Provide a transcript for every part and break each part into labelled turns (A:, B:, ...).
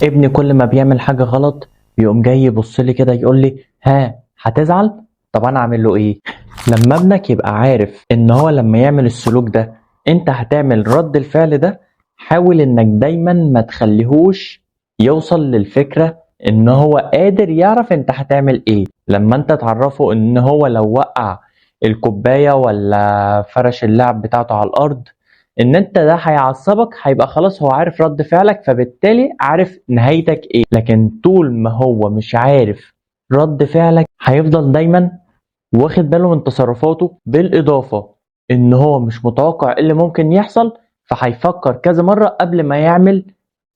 A: ابني كل ما بيعمل حاجة غلط يقوم جاي يبص لي كده يقول لي ها هتزعل؟ طب انا اعمل له ايه؟ لما ابنك يبقى عارف ان هو لما يعمل السلوك ده انت هتعمل رد الفعل ده، حاول انك دايما ما تخليهوش يوصل للفكرة ان هو قادر يعرف انت هتعمل ايه. لما انت تعرفه ان هو لو وقع الكوباية ولا فرش اللعب بتاعته على الارض ان انت ده هيعصبك، هيبقى خلاص هو عارف رد فعلك، فبالتالي عارف نهايتك ايه. لكن طول ما هو مش عارف رد فعلك هيفضل دايما واخد باله من تصرفاته، بالاضافة ان هو مش متوقع ايه اللي ممكن يحصل، فهيفكر كذا مرة قبل ما يعمل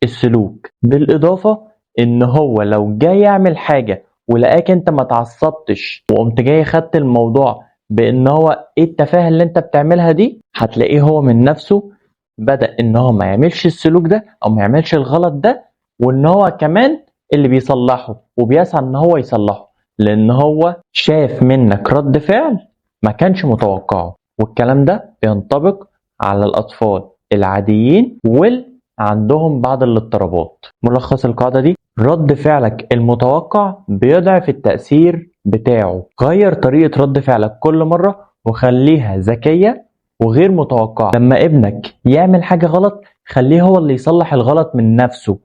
A: السلوك. بالاضافة ان هو لو جاي يعمل حاجة ولقاك انت ما تعصبتش وقمت جاي خدت الموضوع بان هو ايه التفاهة اللي انت بتعملها دي، هتلاقيه هو من نفسه بدأ ان هو ما يعملش السلوك ده او ما يعملش الغلط ده، وان هو كمان اللي بيصلحه وبيسعى ان هو يصلحه، لان هو شاف منك رد فعل ما كانش متوقعه. والكلام ده بينطبق على الاطفال العاديين واللي عندهم بعض الاضطرابات. ملخص القاعدة دي: رد فعلك المتوقع بيضعف التأثير بتاعه. غير طريقة رد فعلك كل مرة وخليها ذكية وغير متوقعة. لما ابنك يعمل حاجة غلط خليه هو اللي يصلح الغلط من نفسه.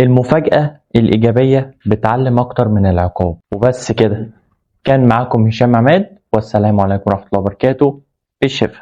A: المفاجأة الإيجابية بتعلم أكتر من العقاب. وبس كده، كان معاكم هشام عماد، والسلام عليكم ورحمة الله وبركاته. بالشفا.